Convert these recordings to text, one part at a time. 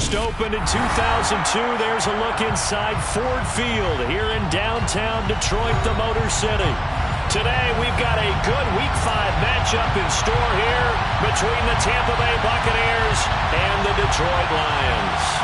First opened in 2002. There's a look inside Ford Field here in downtown Detroit, the Motor City. Today, we've got a good Week 5 matchup in store here between the Tampa Bay Buccaneers and the Detroit Lions.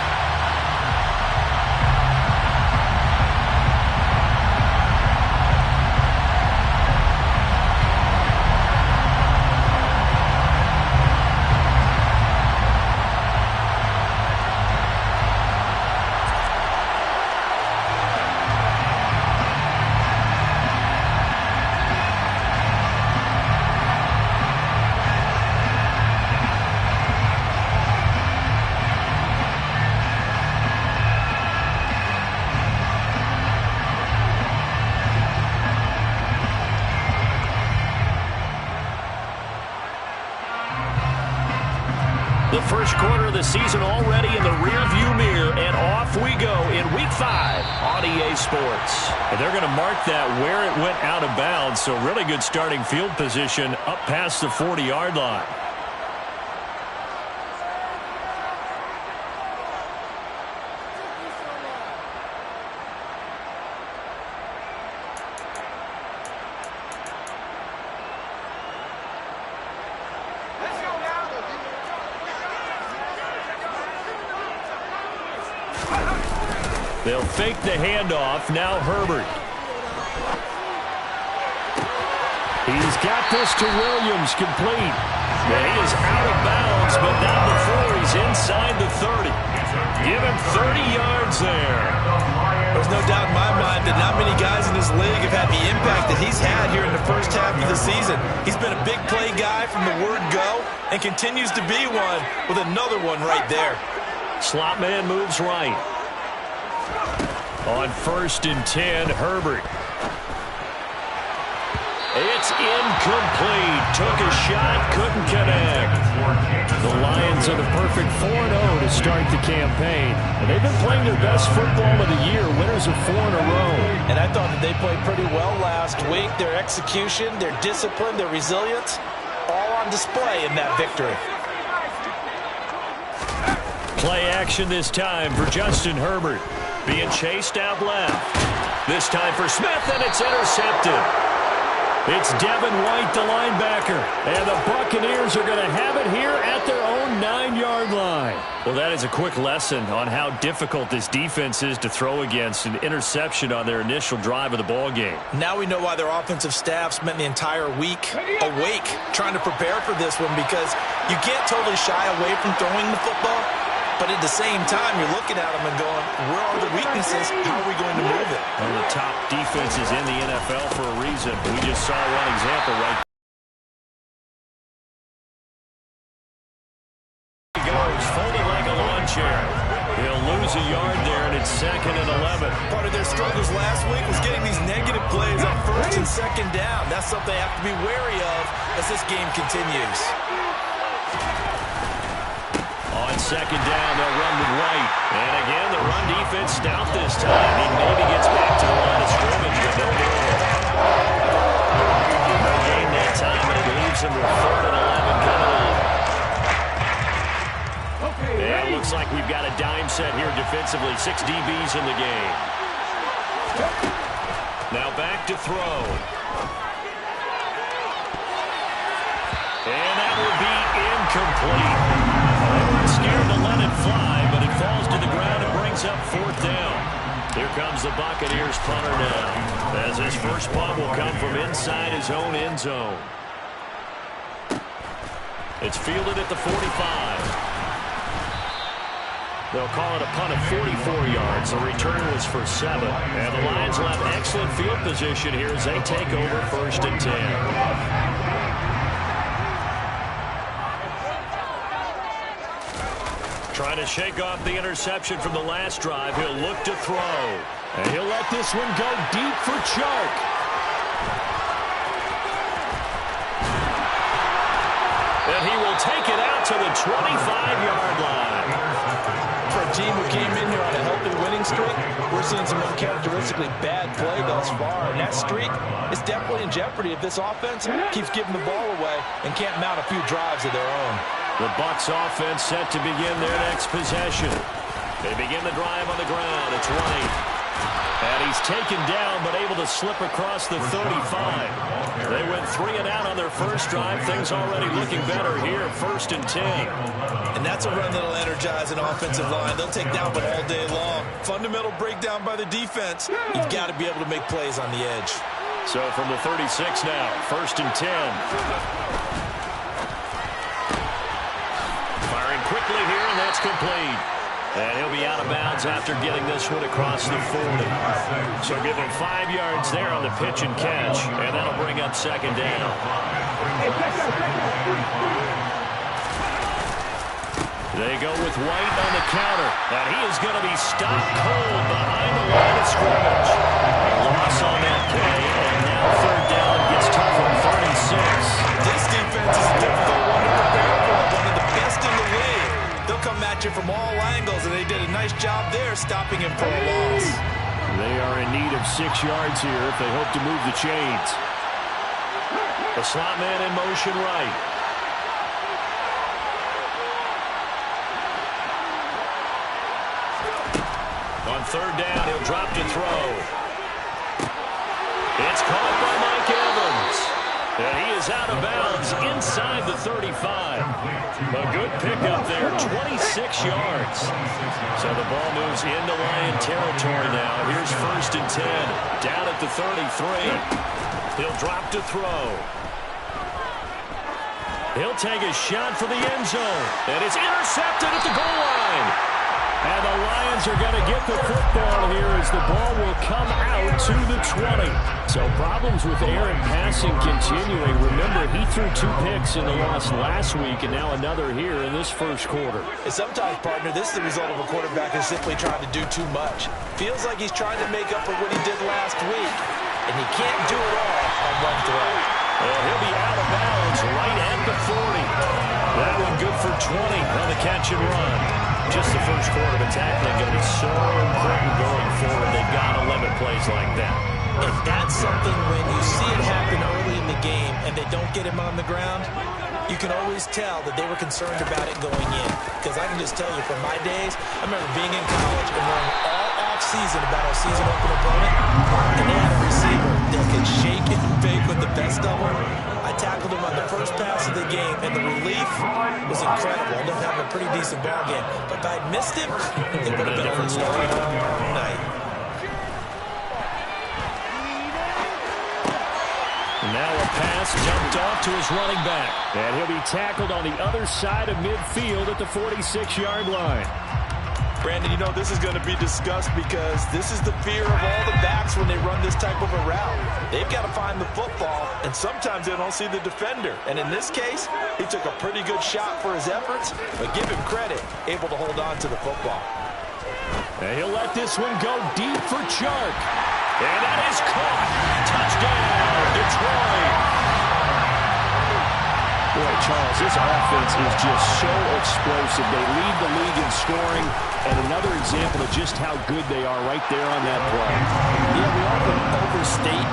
The first quarter of the season already in the rearview mirror, and off we go in Week 5 on EA Sports. And they're going to mark that where it went out of bounds, so really good starting field position up past the 40-yard line. They'll fake the handoff. Now Herbert. He's got this to Williams, complete. And he is out of bounds, but not before he's inside the 30. Give him 30 yards there. There's no doubt in my mind that not many guys in this league have had the impact that he's had here in the first half of the season. He's been a big play guy from the word go and continues to be one with another one right there. Slot man moves right. On 1st and 10, Herbert. It's incomplete. Took a shot, couldn't connect. The Lions are the perfect 4-0 to start the campaign. And they've been playing their best football of the year, winners of 4 in a row. And I thought that they played pretty well last week. Their execution, their discipline, their resilience, all on display in that victory. Play action this time for Justin Herbert. Being chased out left. This time for Smith, and it's intercepted. It's Devin White, the linebacker. And the Buccaneers are going to have it here at their own 9-yard line. Well, that is a quick lesson on how difficult this defense is to throw against an interception on their initial drive of the ball game. Now we know why their offensive staff spent the entire week awake trying to prepare for this one, because you can't totally shy away from throwing the football. But at the same time, you're looking at them and going, where are the weaknesses? How are we going to move it? One of the top defenses in the NFL for a reason. We just saw one example right there. He goes, folded like a lawn chair. He'll lose a yard there, and it's 2nd and 11. Part of their struggles last week was getting these negative plays on 1st and 2nd down. That's something they have to be wary of as this game continues. On 2nd down, they'll run with White. And again, the run defense stout this time. He maybe gets back to the line of scrimmage, but no more. No gain that time, and it leaves him with 3rd and 11 coming up. And it looks like we've got a dime set here defensively. 6 DBs in the game. Now back to throw. And that will be incomplete. Scared to let it fly, but it falls to the ground and brings up 4th down. Here comes the Buccaneers punter now, as his first punt will come from inside his own end zone. It's fielded at the 45. They'll call it a punt of 44 yards. The return was for 7. And the Lions will have excellent field position here as they take over 1st and 10. Trying to shake off the interception from the last drive. He'll look to throw. And he'll let this one go deep for Chark. And he will take it out to the 25-yard line. For a team who came in here on a healthy winning streak, we're seeing some uncharacteristically bad play thus far. And that streak is definitely in jeopardy if this offense keeps giving the ball away and can't mount a few drives of their own. The Bucs offense set to begin their next possession. They begin the drive on the ground. It's White. And he's taken down, but able to slip across the 35. They went 3 and out on their first drive. Things already looking better here. 1st and 10. And that's a run that'll energize an offensive line. They'll take down one all day long. Fundamental breakdown by the defense. You've got to be able to make plays on the edge. So from the 36 now, 1st and 10. Firing quickly here, and that's complete. And he'll be out of bounds after getting this one across the 40. So give him 5 yards there on the pitch and catch, and that'll bring up 2nd down. They go with White on the counter, and he is going to be stopped cold behind the line of scrimmage. A loss on that play, and now 3rd down gets tough on 36. This defense is a difficult one to prepare for, one of the best in the league. They'll come at you from all angles, and they did a nice job there stopping him for a loss. They are in need of 6 yards here if they hope to move the chains. The slot man in motion right. On 3rd down, he'll drop to throw. It's caught by Mike Evans. And he is out of bounds inside the 35. A good pickup there, 26 yards. So the ball moves into Lion territory now. Here's 1st and 10, down at the 33. He'll drop to throw. He'll take a shot for the end zone. And it's intercepted at the goal line. And the Lions are going to get the football here as the ball will come out to the 20. So problems with air and passing continuing. Remember, he threw 2 picks in the loss last week and now another here in this first quarter. And sometimes, partner, this is the result of a quarterback who's simply trying to do too much. Feels like he's trying to make up for what he did last week, and he can't do it all on one throw. Well, he'll be out of bounds right at the 40. That one good for 20 on the catch and run. Just the first quarter, but tackling going to be so important going forward. They've got to limit plays like that. And that's something when you see it happen early in the game and they don't get him on the ground, you can always tell that they were concerned about it going in. Because I can just tell you from my days, I remember being in college and worrying all off-season about our season open opponent, and they had a receiver that could shake and bake with the best of them. I tackled him on the first pass of the game, and the relief was incredible. I ended up having a pretty decent ball game. But if I'd missed him, it would have been a different story. Night. Now a pass jumped off to his running back. And he'll be tackled on the other side of midfield at the 46-yard line. Brandon, you know, this is going to be discussed because this is the fear of all the backs when they run this type of a route. They've got to find the football, and sometimes they don't see the defender. And in this case, he took a pretty good shot for his efforts, but give him credit, able to hold on to the football. And he'll let this one go deep for Chark. And that is caught. Touchdown, Detroit. Boy, Charles, this offense is just so explosive. They lead the league in scoring, and another example of just how good they are right there on that play. Yeah, we often overstate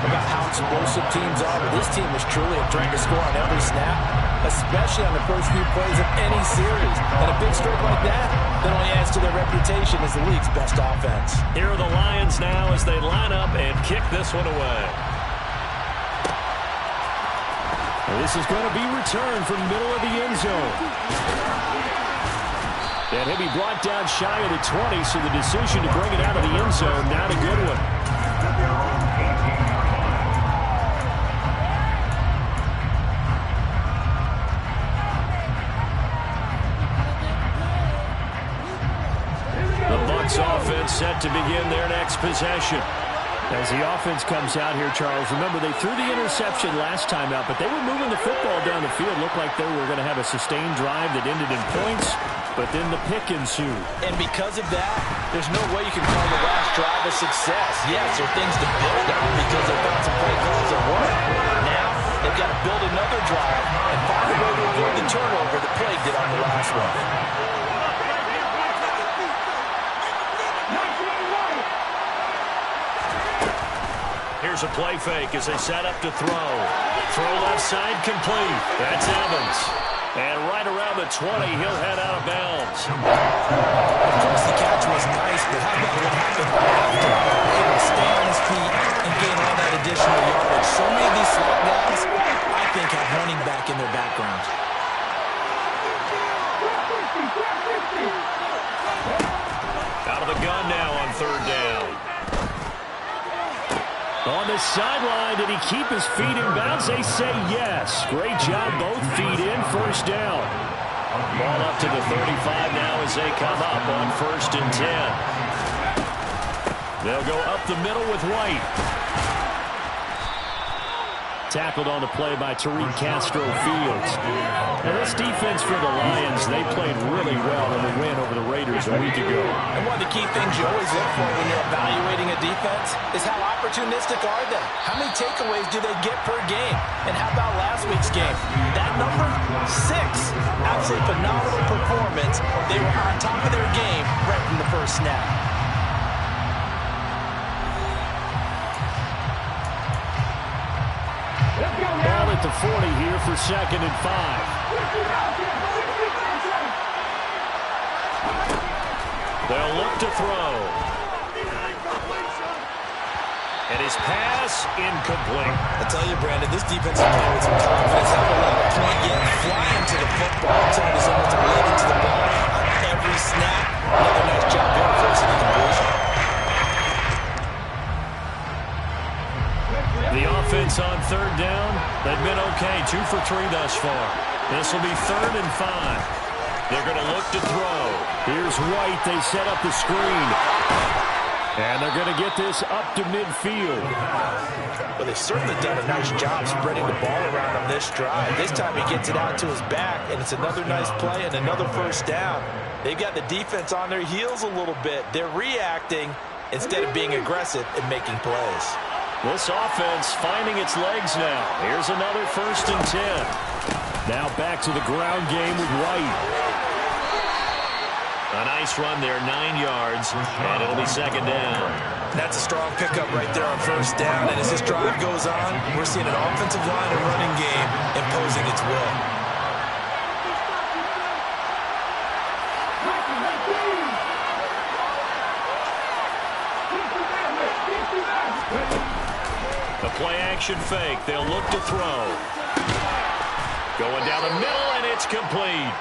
about how explosive teams are, but this team is truly a threat to score on every snap, especially on the first few plays of any series. And a big stroke like that only adds to their reputation as the league's best offense. Here are the Lions now as they line up and kick this one away. This is going to be returned from the middle of the end zone. And he'll be brought down shy of the 20, so the decision to bring it out of the end zone, not a good one. The Bucs offense set to begin their next possession. As the offense comes out here, Charles, remember they threw the interception last time out, but they were moving the football down the field. Looked like they were going to have a sustained drive that ended in points, but then the pick ensued. And because of that, there's no way you can call the last drive a success. Yes, there are things to build on because they found some play calls that work. Now, they've got to build another drive and find a way to avoid the turnover that plagued it on the last one. Here's a play fake as they set up to throw. Throw left side complete. That's Evans. And right around the 20, he'll head out of bounds. Of course, the catch was nice, but how about what happened after? Able to stay on his feet and gain all that additional yardage. So many of these slot guys, I think, have running back in their background. Out of the gun now on third down. On the sideline, did he keep his feet in bounds? They say yes. Great job, both feet in, first down. Ball up to the 35 now as they come up on 1st and 10. They'll go up the middle with White. Tackled on the play by Tariq Castro-Fields. Now, this defense for the Lions, they played really well in the win over the Raiders a week ago. And one of the key things you always look for when you're evaluating a defense is how opportunistic are they? How many takeaways do they get per game? And how about last week's game? That number, 6. Absolutely phenomenal performance. They were on top of their game right from the first snap. Ball at the 40 here for 2nd and 5. They'll look to throw. And his pass incomplete. I tell you, Brandon, this defense is playing with some confidence. Haven't allowed a point yet. Flying to the football. Trying to almost 11 to the ball on every snap. Another nice job there, forcing the completion. The offense on third down, they've been okay. 2 for 3 thus far. This will be 3rd and 5. They're going to look to throw. Here's White. They set up the screen. And they're going to get this up to midfield. Well, they've certainly done a nice job spreading the ball around on this drive. This time he gets it out to his back, and it's another nice play and another first down. They've got the defense on their heels a little bit. They're reacting instead of being aggressive and making plays. This offense finding its legs now. Here's another 1st and 10. Now back to the ground game with White. A nice run there, 9 yards, and it'll be 2nd down. That's a strong pickup right there on 1st down, and as this drive goes on, we're seeing an offensive line and running game imposing its will. The play-action fake. They'll look to throw. Going down the middle, and it's complete.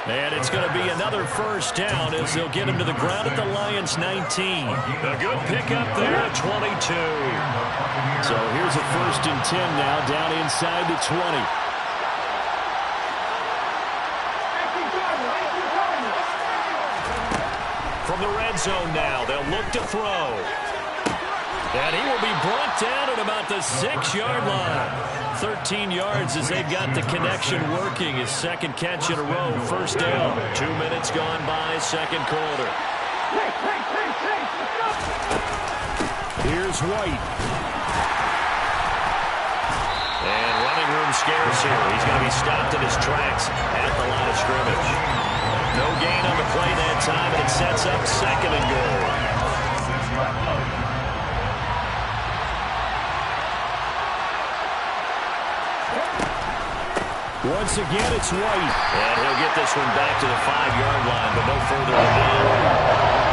And it's going to be another 1st down as they'll get him to the ground at the Lions' 19. A good pickup there at 22. So here's a 1st and 10 now, down inside the 20. From the red zone now, they'll look to throw. And he will be brought down at about the 6-yard line. 13 yards as they've got the connection working. His 2nd catch in a row, 1st down. 2 minutes gone by, 2nd quarter. Here's White. And running room scarce here. He's going to be stopped in his tracks at the line of scrimmage. No gain on the play that time, and it sets up 2nd and goal. Once again, it's White. And he'll get this one back to the 5-yard line, but no further than that.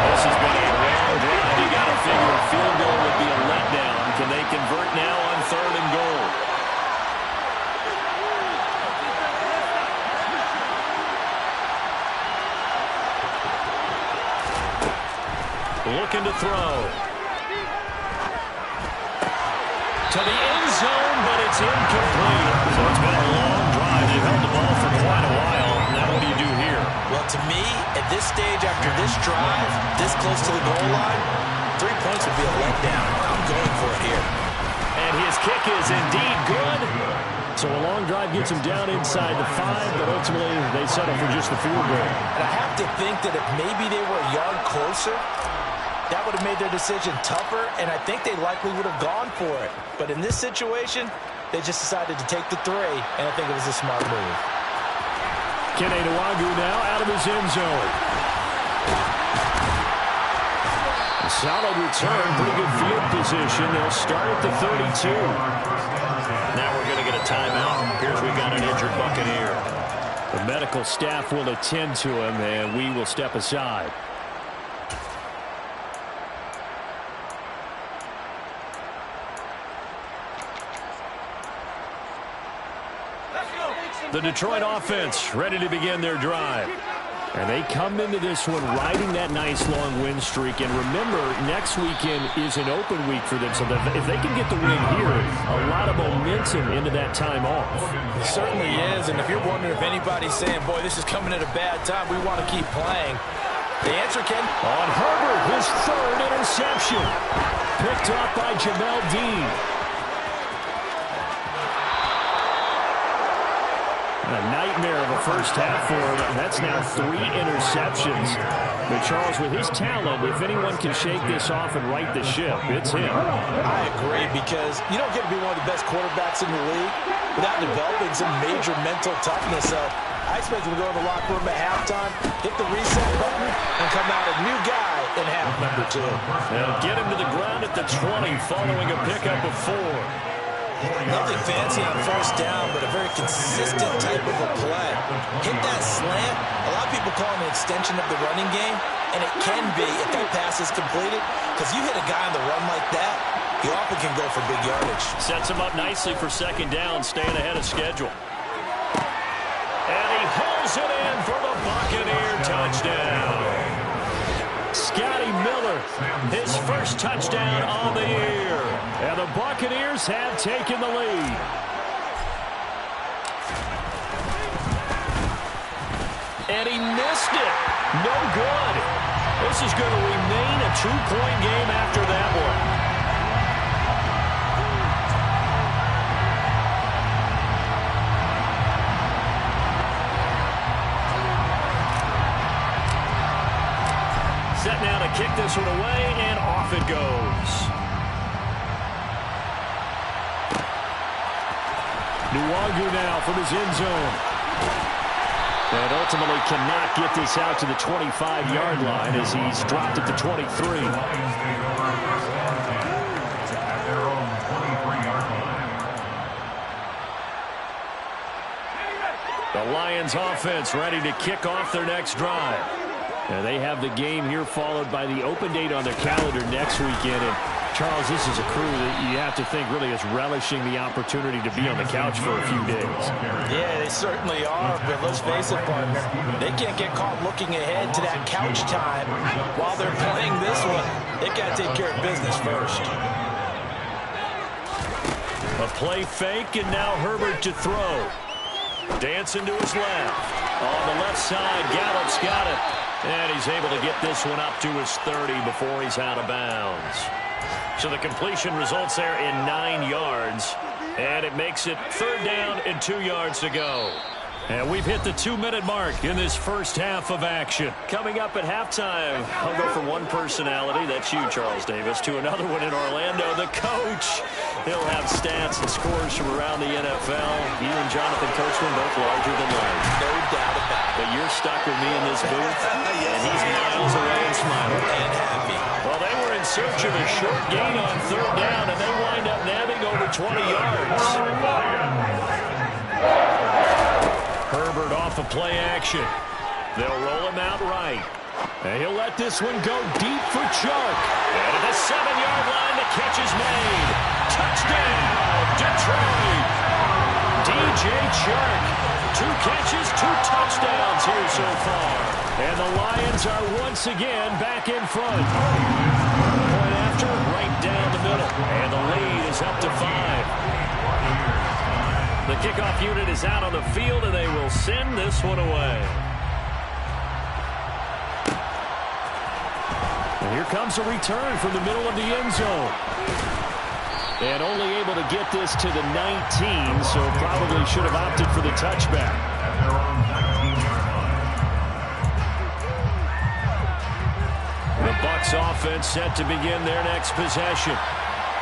This has been a long drive. You got to figure a field goal would be a letdown. Can they convert now on 3rd and goal? Looking to throw. To the end zone, but it's incomplete. So it's been a long drive. They've held the ball for quite a while. Now what do you do here? Well, to me, at this stage after this drive, this close to the goal line, 3 points would be a letdown. I'm going for it here. And his kick is indeed good. So a long drive gets him down inside the 5, but ultimately they settle for just the field goal. And I have to think that if maybe they were a yard closer, that would have made their decision tougher, and I think they likely would have gone for it. But in this situation, they just decided to take the 3, and I think it was a smart move. Kene Nwangwu now out of his end zone. A solid return, pretty good field position. They'll start at the 32. Now we're going to get a timeout. Here's we've got an injured Buccaneer. The medical staff will attend to him, and we will step aside. The Detroit offense ready to begin their drive. And they come into this one riding that nice long win streak. And remember, next weekend is an open week for them. So if they can get the win here, a lot of momentum into that time off. It certainly is. And if you're wondering if anybody's saying, boy, this is coming at a bad time, we want to keep playing. The answer, Ken? On Herbert, his third interception. Picked up by Jamel Dean. A nightmare of a first half for him. That's now 3 interceptions. But Charles, with his talent, if anyone can shake this off and right the ship, it's him. I agree, because you don't get to be one of the best quarterbacks in the league without developing some major mental toughness. I expect him to go to the locker room at halftime, hit the reset button, and come out a new guy in half number 2. They'll get him to the ground at the 20 following a pickup of 4. Nothing fancy on first down, but a very consistent type of a play. Hit that slant. A lot of people call it an extension of the running game, and it can be if that pass is completed, because you hit a guy on the run like that, he often can go for big yardage. Sets him up nicely for second down, staying ahead of schedule. And he hauls it in for the Buccaneer touchdown. Scotty Miller, his first touchdown on the year. And the Buccaneers have taken the lead. And he missed it. No good. This is going to remain a 2-point game after that one. Set now to kick this one away, and off it goes. Nwangu now from his end zone. And ultimately cannot get this out to the 25-yard line as he's dropped at the 23. The Lions offense ready to kick off their next drive. And they have the game here followed by the open date on their calendar next weekend. And Charles, this is a crew that you have to think really is relishing the opportunity to be on the couch for a few days. Yeah, they certainly are, but let's face it, partner, they can't get caught looking ahead to that couch time while they're playing this one. They got to take care of business first. A play fake, and now Herbert to throw. Dancing to his left. On the left side, Gallup's got it. And he's able to get this one up to his 30 before he's out of bounds. So the completion results there in 9 yards. And it makes it 3rd down and 2 yards to go. And we've hit the 2-minute mark in this first half of action. Coming up at halftime, I'll go from one personality, that's you, Charles Davis, to another one in Orlando, the coach. He'll have stats and scores from around the NFL. You and Jonathan Coachman both larger than life. No doubt about it. But you're stuck with me in this booth, and he's miles away and smiling. And happy. Well, they were in search of a short gain on 3rd down, and they wind up nabbing over 20 yards. Herbert off of play action. They'll roll him out right. And he'll let this one go deep for Chark. And at the 7-yard line, the catch is made. Touchdown, Detroit. DJ Chark. 2 catches, 2 touchdowns here so far. And the Lions are once again back in front. Point after, right down the middle. And the lead is up to 5. The kickoff unit is out on the field, and they will send this one away. And here comes a return from the middle of the end zone. And only able to get this to the 19, so probably should have opted for the touchback. The Bucs offense set to begin their next possession.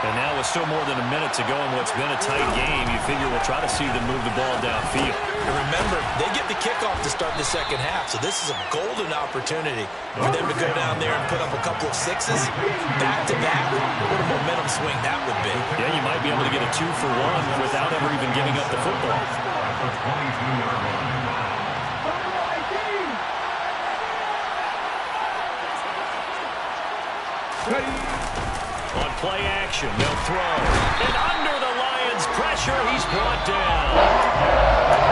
And now with still more than a minute to go in what's been a tight game, you figure we'll try to see them move the ball downfield. And remember, they get the kickoff to start the second half, so this is a golden opportunity for them to go down there and put up a couple of 6s back-to-back. What a momentum swing that would be. Yeah, you might be able to get a 2-for-1 without ever even giving up the football. On play action, they'll throw. And under the Lions' pressure, he's brought down.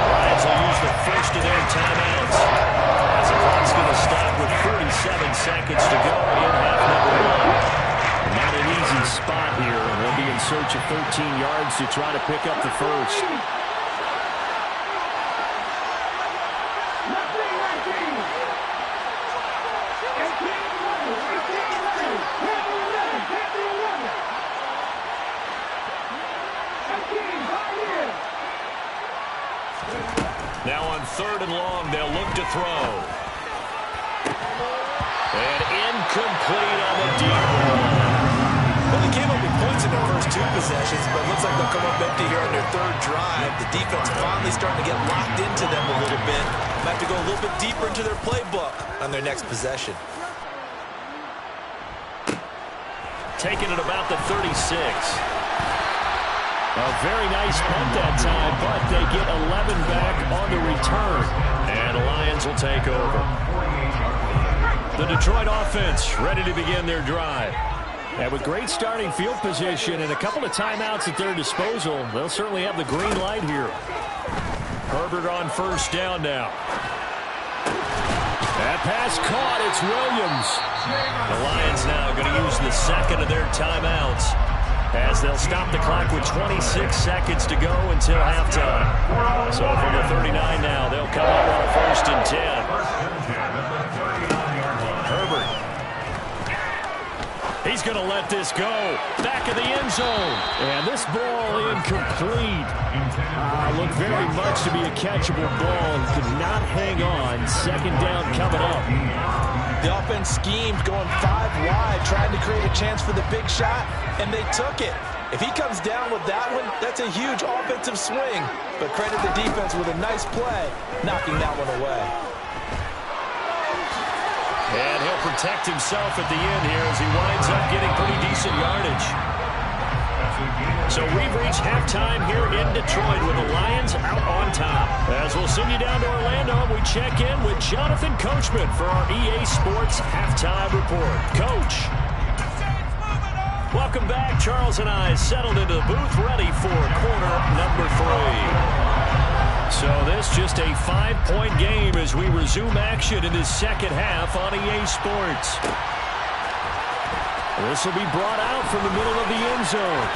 Lions will use the first of their timeouts. As the clock's going to stop with 47 seconds to go in half number one. Not an easy spot here, and they'll be in search of 13 yards to try to pick up the first. Now on 3rd and long, they'll look to throw. And incomplete on the deep ball. Well, they came up with points in their first 2 possessions, but it looks like they'll come up empty here on their 3rd drive. The defense finally starting to get locked into them a little bit. Might have to go a little bit deeper into their playbook on their next possession. Taking it about the 36. A very nice punt that time, but they get 11 back on the return. And the Lions will take over. The Detroit offense ready to begin their drive. And with great starting field position and a couple of timeouts at their disposal, they'll certainly have the green light here. Herbert on 1st down now. That pass caught. It's Williams. The Lions now going to use the 2nd of their timeouts, as they'll stop the clock with 26 seconds to go until halftime. So from the 39 now, they'll come up on a 1st and 10. Herbert. He's going to let this go. Back of the end zone. And this ball incomplete. Looked very much to be a catchable ball and could not hang on. 2nd down coming up. The offense schemed, going 5 wide, trying to create a chance for the big shot, and they took it. If he comes down with that one, that's a huge offensive swing. But credit the defense with a nice play, knocking that one away. And he'll protect himself at the end here as he winds up getting pretty decent yardage. So we've reached halftime here in Detroit with the Lions out on top. As we'll send you down to Orlando, we check in with Jonathan Coachman for our EA Sports Halftime Report. Coach. Welcome back. Charles and I settled into the booth ready for quarter number 3. So this just a 5-point game as we resume action in this second half on EA Sports. This will be brought out from the middle of the end zone.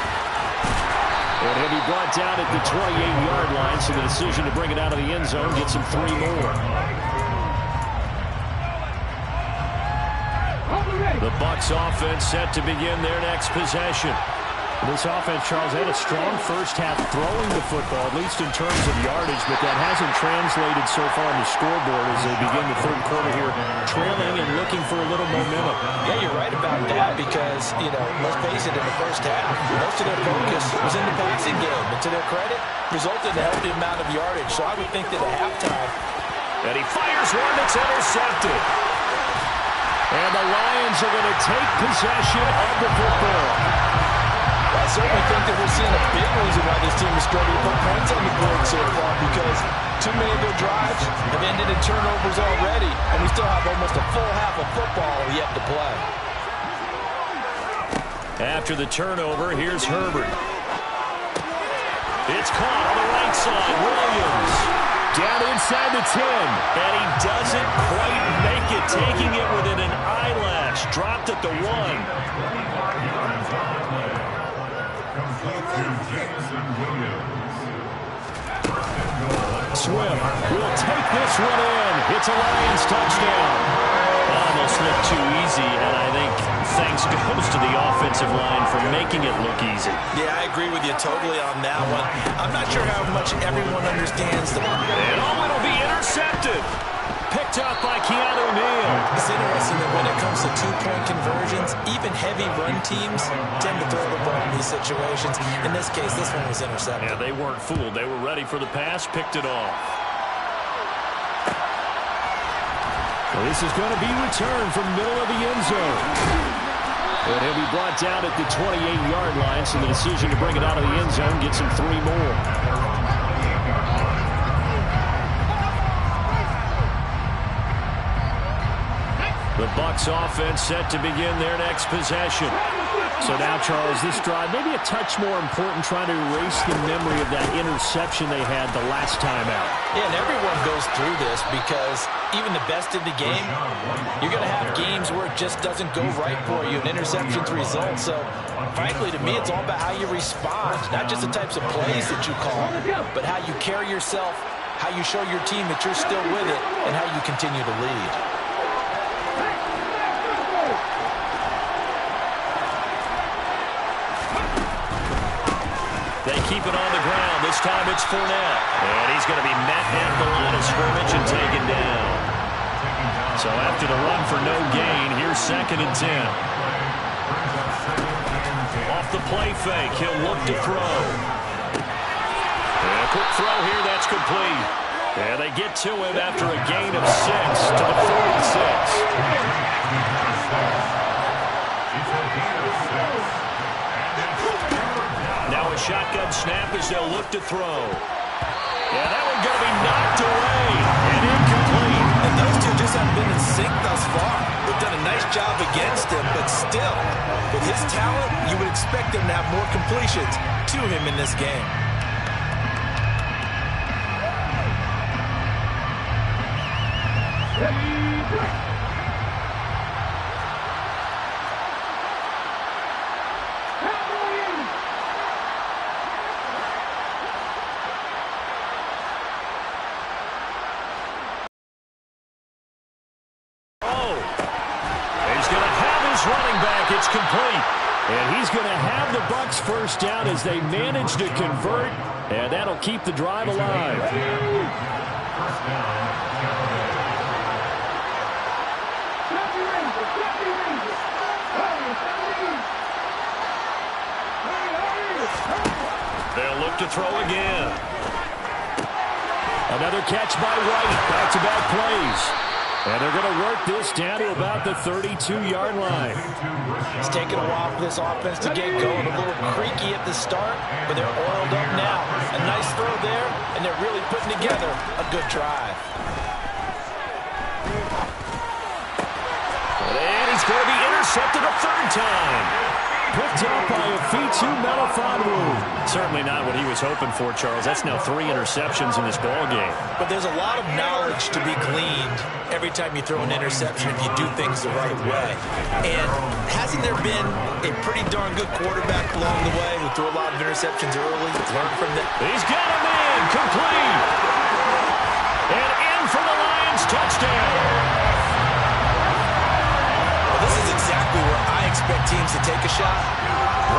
And he'll be brought down at the 28-yard line, so the decision to bring it out of the end zone gets him 3 more. The Bucs offense set to begin their next possession. This offense, Charles, had a strong first half throwing the football, at least in terms of yardage, but that hasn't translated so far on the scoreboard as they begin the 3rd quarter here, trailing and looking for a little momentum. Yeah, you're right about that because, let's face it, in the first half, most of their focus was in the passing game. And to their credit, resulted in a healthy amount of yardage. So I would think that at halftime. And he fires one that's intercepted. And the Lions are going to take possession of the football. I certainly think that we're seeing a big reason why this team is struggling to put points on the board so far, because too many of their drives have ended in turnovers already, and we still have almost a full half of football yet to play. After the turnover, here's Herbert. It's caught on the right side. Williams down inside the 10, and he doesn't quite make it, taking it within an eyelash. Dropped at the 1. Swift will take this one in. It's a Lions touchdown. Almost looked too easy, and I think thanks goes to the offensive line for making it look easy. Yeah, I agree with you totally on that one. I'm not sure how much everyone understands the... And it'll be intercepted. Picked up by Keanu Neal. It's interesting that when it comes to 2-point conversions, even heavy run teams tend to throw the ball in these situations. In this case, this one was intercepted. Yeah, they weren't fooled. They were ready for the pass, picked it off. Well, this is going to be returned from the middle of the end zone. And he'll be brought down at the 28-yard line, so the decision to bring it out of the end zone gets him 3 more. The Bucs offense set to begin their next possession. So now, Charles, this drive maybe a touch more important, trying to erase the memory of that interception they had the last time out. Yeah, and everyone goes through this because even the best in the game, you're going to have games where it just doesn't go right for you, and interceptions result. So, frankly, to me, it's all about how you respond, not just the types of plays that you call, but how you carry yourself, how you show your team that you're still with it, and how you continue to lead. They keep it on the ground. This time it's Fournette. And he's going to be met at the line of scrimmage and taken down. So after the run for no gain, here's 2nd and 10. Off the play fake, he'll look to throw. And a quick throw here, that's complete. And they get to him after a gain of 6 to the 46. Now a shotgun snap as they'll look to throw. Yeah, that one going to be knocked away and incomplete. And those two just haven't been in sync thus far. They've done a nice job against him, but still, with his talent, you would expect him to have more completions to him in this game. It's complete. And he's going to have the Bucs first down as they manage to convert, and that'll keep the drive alive. They'll look to throw again. Another catch by White. Back-to-back plays. And they're going to work this down to about the 32-yard line. It's taken a while for this offense to get going. A little creaky at the start, but they're oiled up now. A nice throw there, and they're really putting together a good drive. And he's going to be intercepted a 3rd time. Picked up by a Fitu Melifonwu. Certainly not what he was hoping for, Charles. That's now 3 interceptions in this ballgame. But there's a lot of knowledge to be gleaned every time you throw an interception if you do things the right way. And hasn't there been a pretty darn good quarterback along the way who threw a lot of interceptions early? Learned from that. He's got him in. Complete. And in for the Lions. Touchdown. This is exactly where I expect teams to take a shot.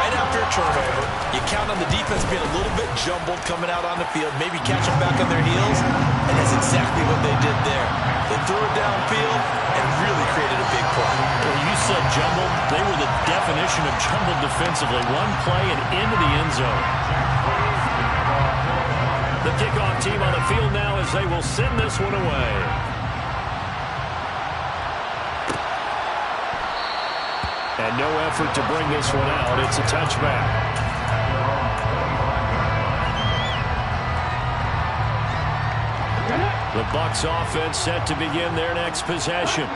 Right after a turnover, you count on the defense being a little bit jumbled coming out on the field, maybe catch them back on their heels, and that's exactly what they did there. They threw it downfield and really created a big play. Well, you said jumbled. They were the definition of jumbled defensively. One play and into the end zone. The kickoff team on the field now as they will send this one away. And no effort to bring this one out. It's a touchback. The Bucs offense set to begin their next possession.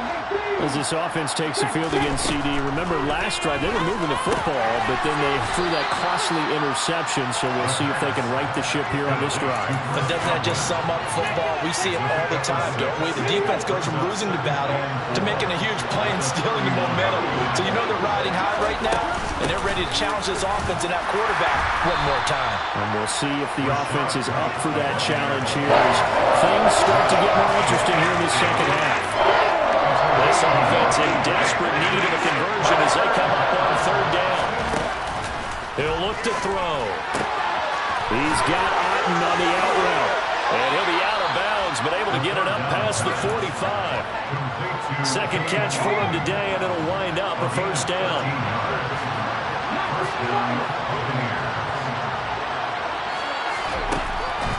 As this offense takes the field against CD, remember last drive they were moving the football, but then they threw that costly interception, so we'll see if they can right the ship here on this drive. But doesn't that just sum up football? We see it all the time, don't we? The defense goes from losing the battle to making a huge play and stealing the momentum. So you know they're riding high right now, and they're ready to challenge this offense and that quarterback one more time. And we'll see if the offense is up for that challenge here as things start to get more interesting here in the second half. This offense in desperate need of a conversion as they come up on 3rd down. He'll look to throw. He's got Otten on the out route. And he'll be out of bounds, but able to get it up past the 45. Second catch for him today, and it'll wind up a 1st down.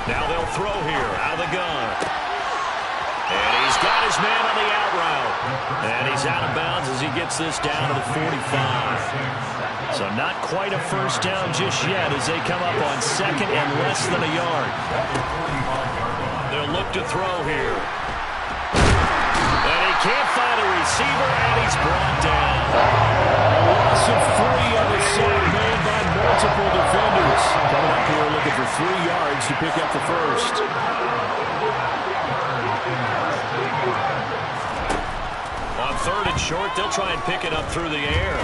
Now they'll throw here out of the gun. And he's got his man on the out route. And he's out of bounds as he gets this down to the 45. So not quite a 1st down just yet as they come up on 2nd and less than a yard. They'll look to throw here. And he can't find a receiver, and he's brought down. A loss of 3 on the sack made by multiple defenders. Coming up here looking for 3 yards to pick up the first. On 3rd and short, they'll try and pick it up through the air.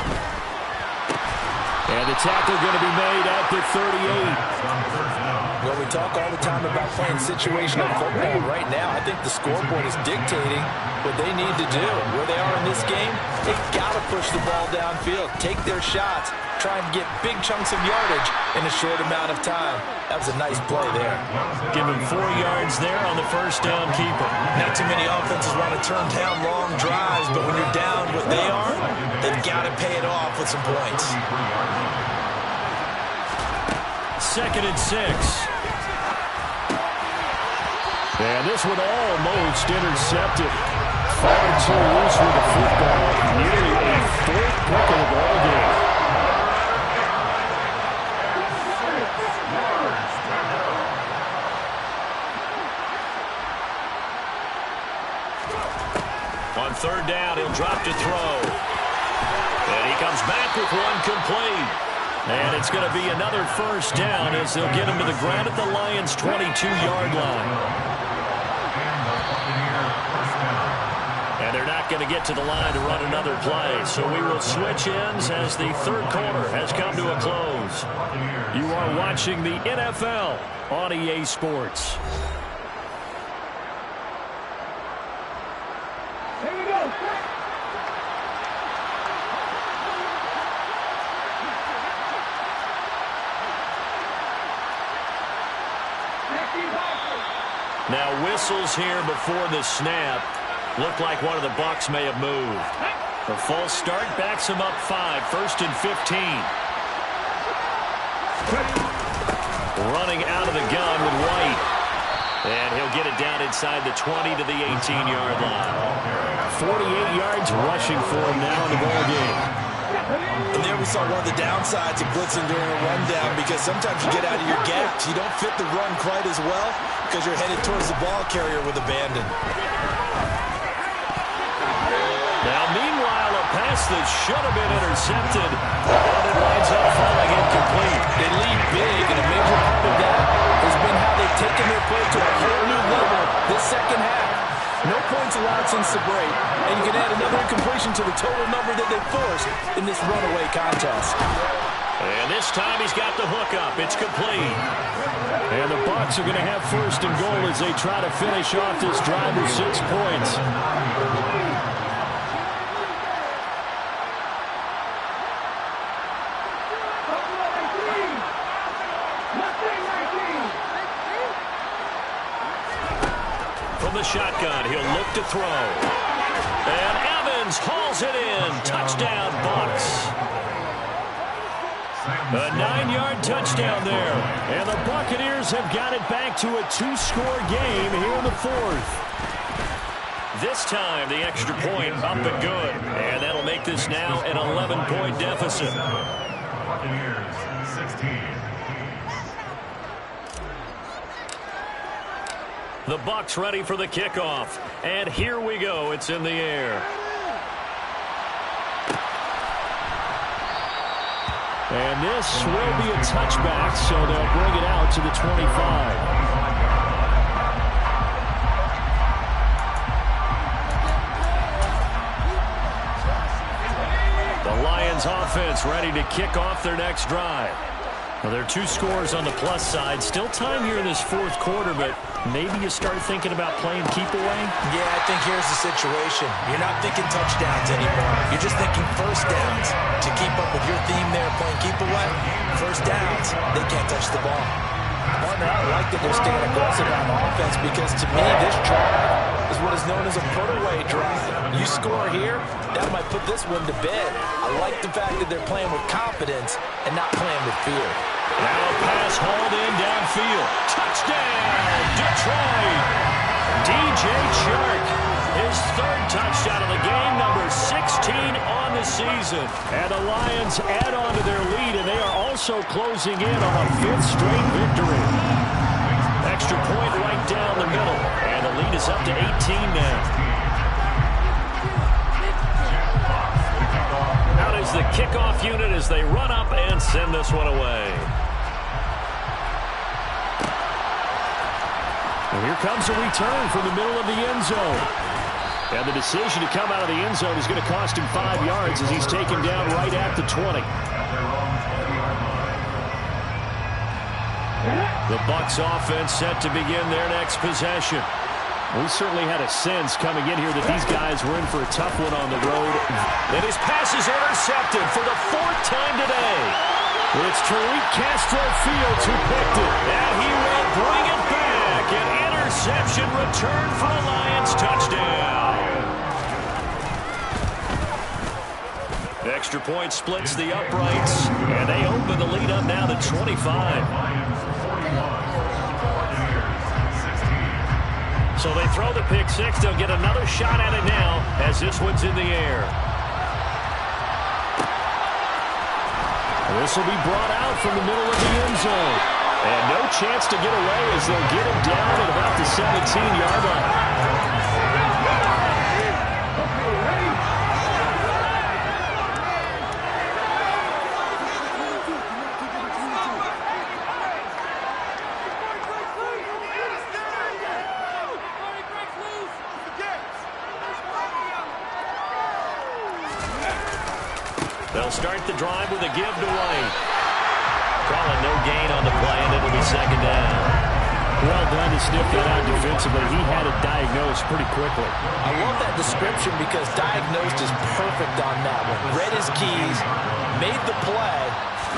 And the tackle going to be made at the 38. Well, we talk all the time about playing situational football. Right now, I think the scoreboard is dictating what they need to do. Where they are in this game, they've got to push the ball downfield, take their shots, try and get big chunks of yardage in a short amount of time. That was a nice play there. Give him 4 yards there on the first down keeper. Not too many offenses want to turn down long drives, but when you're down what they are, they've got to pay it off with some points. 2nd and 6. And this one almost intercepted. Far too loose with the football. Nearly a 4th pick of the ball game. On 3rd down, he'll drop to throw. And he comes back with one complete. And it's going to be another first down as they'll get him to the ground at the Lions' 22-yard line. And they're not going to get to the line to run another play. So we will switch ends as the 3rd quarter has come to a close. You are watching the NFL on EA Sports. Here we go. Now whistles here before the snap. Looked like one of the Bucs may have moved. A false start backs him up 5. 1st and 15. Running out of the gun with White. And he'll get it down inside the 20 to the 18-yard line. 48 yards rushing for him now in the ball game. And there we saw one of the downsides of blitzing during a rundown, because sometimes you get out of your gaps. You don't fit the run quite as well because you're headed towards the ball carrier with abandon. Now, meanwhile, a pass that should have been intercepted, and it winds up falling incomplete. They lead big, and a major part of that has been how they've taken their play to a whole new level this second half. No points allowed since the break, and you can add another incompletion to the total number that they forced in this runaway contest. And this time he's got the hook up. It's complete. And the Bucs are going to have 1st and goal as they try to finish off this drive with 6 points. From the shotgun, he'll look to throw. And Evans hauls it in. Touchdown, Bucs. A 9-yard touchdown there. And the Buccaneers have got it back to a 2-score game here in the 4th. This time, the extra point up and good. And that'll make this now an 11-point deficit. Buccaneers, 16. The Bucs ready for the kickoff. And here we go. It's in the air. And this will be a touchback, so they'll bring it out to the 25. The Lions offense ready to kick off their next drive. Well, there are 2 scores on the plus side. Still time here in this 4th quarter, but maybe you start thinking about playing keep away? Yeah, I think here's the situation. You're not thinking touchdowns anymore. You're just thinking first downs. To keep up with your theme there, playing keep away, first downs, they can't touch the ball. Partner, I like that they're staying aggressive on offense, because to me, this drive is what is known as a put-away drive. You score here, that might put this one to bed. I like the fact that they're playing with confidence and not playing with fear. Now a pass hauled in downfield. Touchdown, Detroit! DJ Chark, his 3rd touchdown of the game, number 16 on the season. And the Lions add on to their lead, and they are also closing in on a 5th straight victory. Extra point right down the middle, and the lead is up to 18 now. kickoff unit as they run up and send this one away. And here comes a return from the middle of the end zone. And the decision to come out of the end zone is going to cost him 5 yards as he's taken down right at the 20. The Bucs offense set to begin their next possession. We certainly had a sense coming in here that these guys were in for a tough one on the road. And his pass is intercepted for the 4th time today. It's Tariq Castro Fields who picked it. And he will bring it back. An interception return for a Lions touchdown. Extra point splits the uprights. And they open the lead up now to 25. So they throw the pick six. They'll get another shot at it now as this one's in the air. This will be brought out from the middle of the end zone. And no chance to get away as they'll get him down at about the 17-yard line. They'll start the drive with a give to White. Calling no gain on the play, and it'll be second down. Well done to sniff that out defensively. He had it diagnosed pretty quickly. I love that description because diagnosed is perfect on that one. Read his keys, made the play,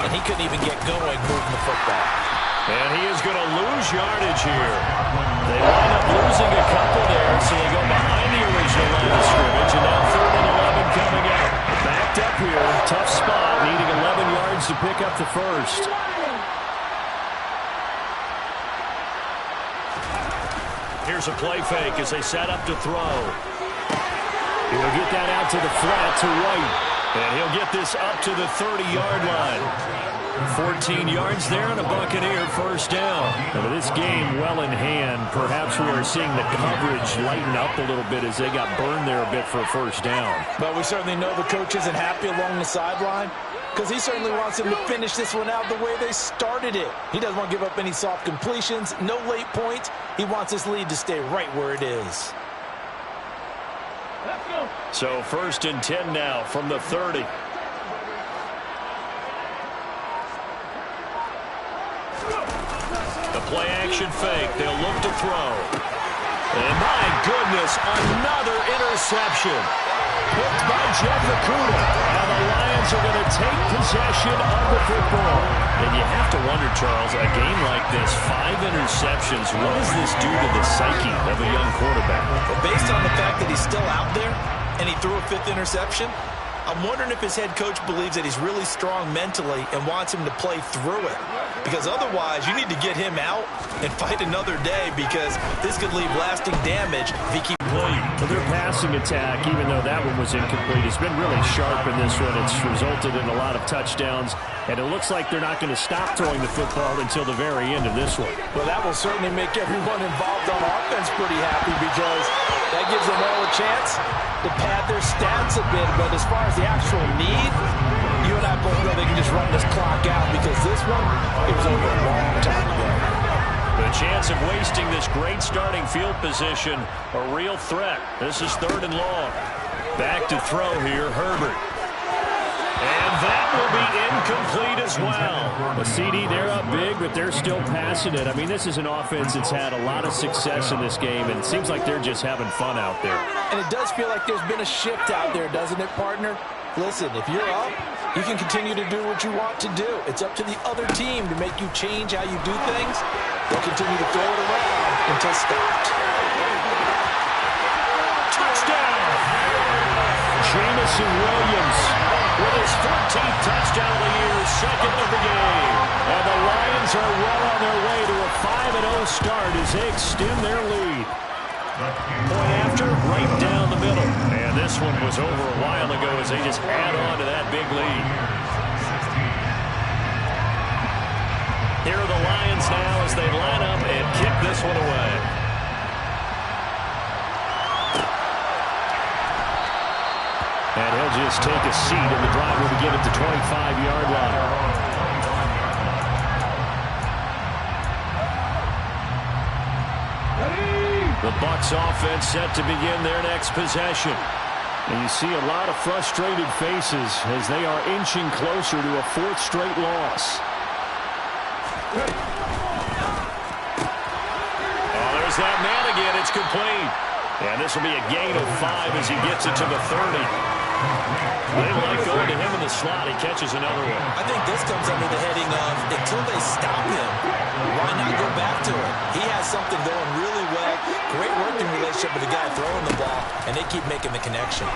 and he couldn't even get going moving the football. And he is going to lose yardage here. They wind up losing a couple there, so they go behind the original line of scrimmage, and now 3rd and 11 coming up. Backed up here, tough spot, needing 11 yards to pick up the first. Here's a play fake as they set up to throw. He'll get that out to the flat to White. And he'll get this up to the 30-yard line. 14 yards there and a Buccaneer first down. And with this game well in hand, perhaps we are seeing the coverage lighten up a little bit as they got burned there a bit for a first down. But we certainly know the coach isn't happy along the sideline because he certainly wants them to finish this one out the way they started it. He doesn't want to give up any soft completions, no late points. He wants this lead to stay right where it is. So 1st and 10 now from the 30. The play action fake. They'll look to throw. And my goodness, another interception. Picked by Jeff Okudah. Now the Lions are going to take possession of the football. And you have to wonder, Charles, a game like this, 5 interceptions, what does this do to the psyche of a young quarterback? Well, based on the fact that he's still out there and he threw a 5th interception, I'm wondering if his head coach believes that he's really strong mentally and wants him to play through it. Because otherwise, you need to get him out and fight another day because this could leave lasting damage if he keeps playing. Well, their passing attack, even though that one was incomplete, has been really sharp in this one. It's resulted in a lot of touchdowns, and it looks like they're not going to stop throwing the football until the very end of this one. Well, that will certainly make everyone involved on offense pretty happy because that gives them all a chance to pad their stats a bit. But as far as the actual need, you and I both know they can just run this clock out because this one, it was over a long time ago. The chance of wasting this great starting field position, a real threat. This is 3rd and long. Back to throw here, Herbert. And that will be incomplete as well. The CD, they're up big, but they're still passing it. I mean, this is an offense that's had a lot of success in this game, and it seems like they're just having fun out there. And it does feel like there's been a shift out there, doesn't it, partner? Listen, if you're up, you can continue to do what you want to do. It's up to the other team to make you change how you do things. They'll continue to throw it around until stopped. Touchdown! Jamison Williams with his 14th touchdown of the year, 2nd of the game. And the Lions are well on their way to a 5-0 start as they extend their lead. Point after, right down the middle. And this one was over a while ago as they just add on to that big lead. Here are the Lions now as they line up and kick this one away. And he'll just take a seat, and the drive will begin at the 25-yard line. The Bucs offense set to begin their next possession. And you see a lot of frustrated faces as they are inching closer to a fourth straight loss. Oh, there's that man again. It's complete. And this will be a gain of 5 as he gets it to the 30. They like going to him in the slot. He catches another one. I think this comes under the heading of until they stop him, why not go back to it? He has something going really well. Great working relationship with the guy throwing the ball, and they keep making the connection.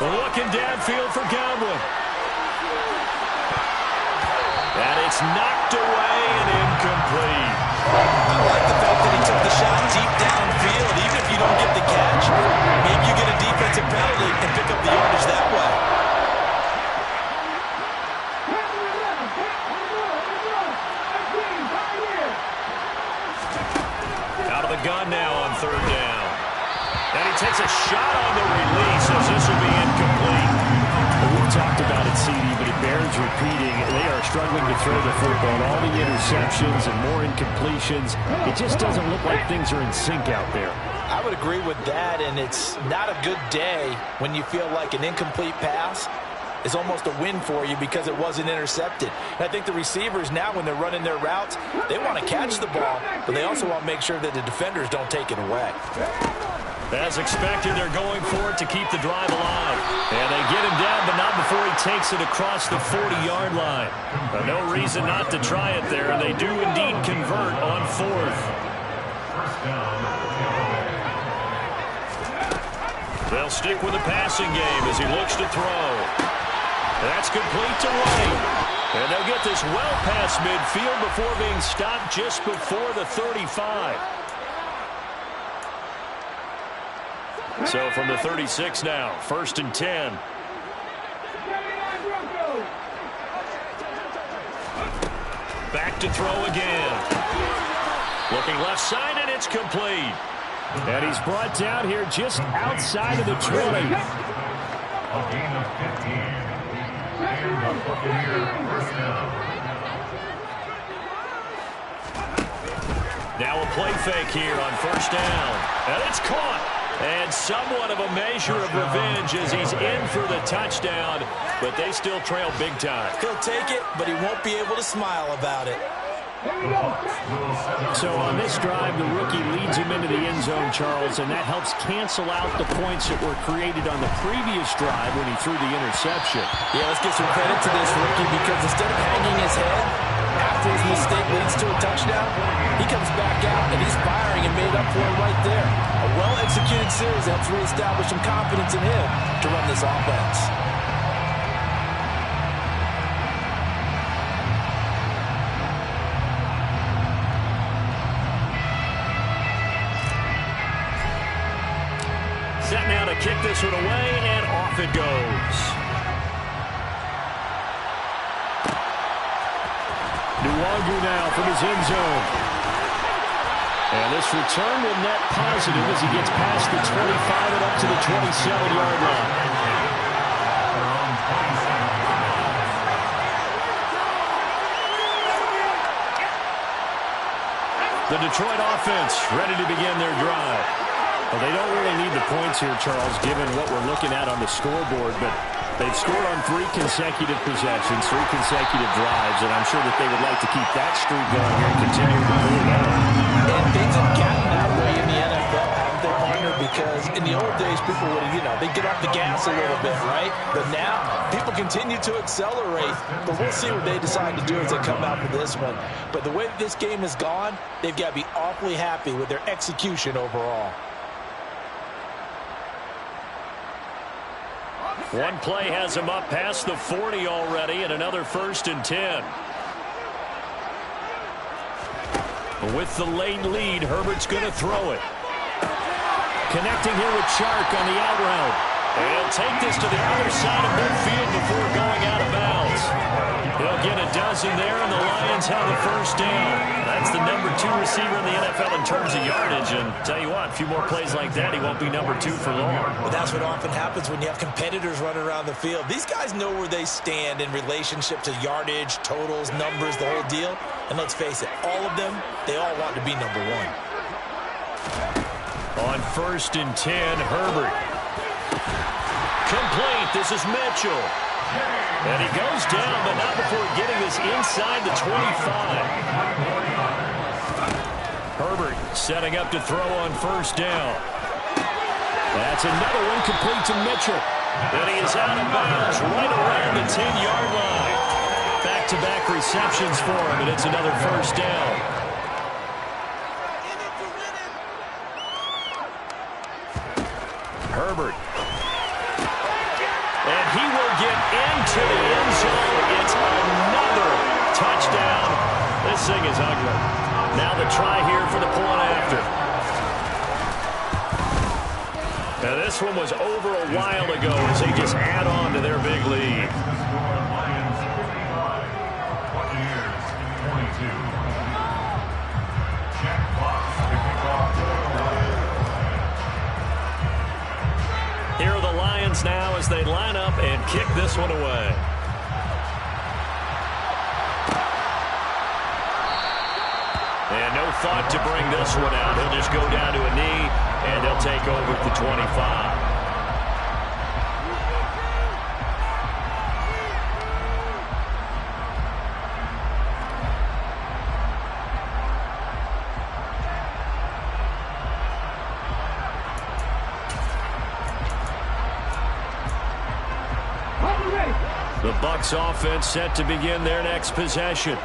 Looking downfield for Godwin. And it's knocked away and incomplete. I like the fact that he took the shot deep downfield. Even if you don't get the catch, maybe you get a defensive penalty and pick up the yardage that way. Out of the gun now on third down. And he takes a shot on the release as this will be incomplete. Well, we've talked about it, CD, but it bears repeating. They are struggling to throw the football. All the interceptions and more incompletions. It just doesn't look like things are in sync out there. I would agree with that, and it's not a good day when you feel like an incomplete pass is almost a win for you because it wasn't intercepted. And I think the receivers now, when they're running their routes, they want to catch the ball, but they also want to make sure that the defenders don't take it away. As expected, they're going for it to keep the drive alive. And they get him down, but not before he takes it across the 40-yard line. No reason not to try it there, and they do indeed convert on fourth. They'll stick with the passing game as he looks to throw. That's complete to White. And they'll get this well past midfield before being stopped just before the 35. So from the 36 now, 1st and 10. Back to throw again. Looking left side, and it's complete. And he's brought down here just outside of the 20. A gain of 15. And the Buccaneer first down. Now a play fake here on 1st down. And it's caught. And somewhat of a measure of revenge as he's in for the touchdown, but they still trail big time. He'll take it, but he won't be able to smile about it. So on this drive, the rookie leads him into the end zone, Charles, and that helps cancel out the points that were created on the previous drive when he threw the interception. Yeah, let's give some credit to this rookie because instead of hanging his head after his mistake leads to a touchdown, he comes back out and he's firing and made up for it right there. A well-executed series helps reestablish some confidence in him to run this offense. Set now to kick this one away, and off it goes. Nuwagu now from his end zone. And this return will net positive as he gets past the 25 and up to the 27-yard line. The Detroit offense ready to begin their drive. Well, they don't really need the points here, Charles, given what we're looking at on the scoreboard, but they've scored on 3 consecutive possessions, 3 consecutive drives, and I'm sure that they would like to keep that streak going here and continue to pull it out. And things have gotten that way in the NFL, haven't they, partner? Because in the old days, people would, they'd get off the gas a little bit, right? But now, people continue to accelerate. But we'll see what they decide to do as they come out for this one. But the way this game has gone, they've got to be awfully happy with their execution overall. One play has him up past the 40 already, and another 1st and 10. With the late lead, Herbert's going to throw it. Connecting here with Chark on the out route. And he'll take this to the other side of midfield before going out of bounds. He'll get a dozen there, and the Lions have a first down. That's the number 2 receiver in the NFL in terms of yardage. And tell you what, a few more plays like that, he won't be number 2 for long. But that's what often happens when you have competitors running around the field. These guys know where they stand in relationship to yardage, totals, numbers, the whole deal. And let's face it, all of them, they all want to be number 1. On 1st and 10, Herbert. Complete. This is Mitchell. And he goes down, but not before getting this inside the 25. Herbert setting up to throw on 1st down. That's another one complete to Mitchell. And he is out of bounds right around the 10-yard line. Back-to-back receptions for him, and it's another 1st down. Herbert. And he will get into the end zone. It's another touchdown. This thing is ugly. Now the try here for the point after. Now this one was over a while ago as they just add on to their big lead. Lions 55, Buccaneers 22. Jack Fox to kick off the Lions. Here are the Lions now as they line up and kick this one away. And no thought to bring this one out. He'll just go down to a knee, and they'll take over at the 25. The Bucs offense set to begin their next possession.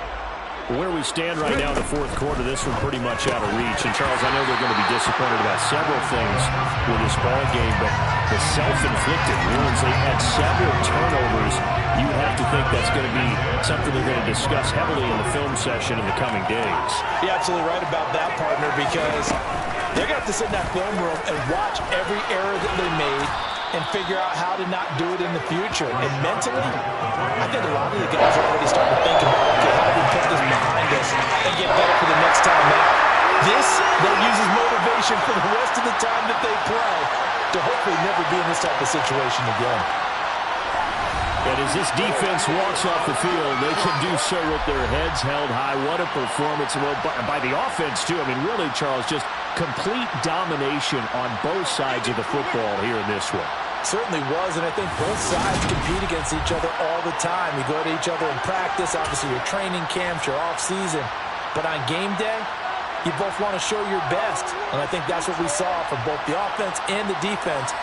Where we stand right now in the 4th quarter, this one pretty much out of reach. And, Charles, I know they're going to be disappointed about several things with this ball game, but the self-inflicted wounds, they've had several turnovers. You have to think that's going to be something they're going to discuss heavily in the film session in the coming days. You're absolutely right about that, partner, because they're going to have to sit in that film room and watch every error that they made and figure out how to not do it in the future. And mentally, I think a lot of the guys are already starting to think about, okay, how do we put this behind us and get better for the next time out? This, they'll use as motivation for the rest of the time that they play to hopefully never be in this type of situation again. And as this defense walks off the field, they can do so with their heads held high. What a performance. Well, by the offense, too. I mean, really, Charles, just complete domination on both sides of the football here in this one. Certainly was, and I think both sides compete against each other all the time. You go to each other in practice, obviously your training camps, your off-season. But on game day, you both want to show your best. And I think that's what we saw from both the offense and the defense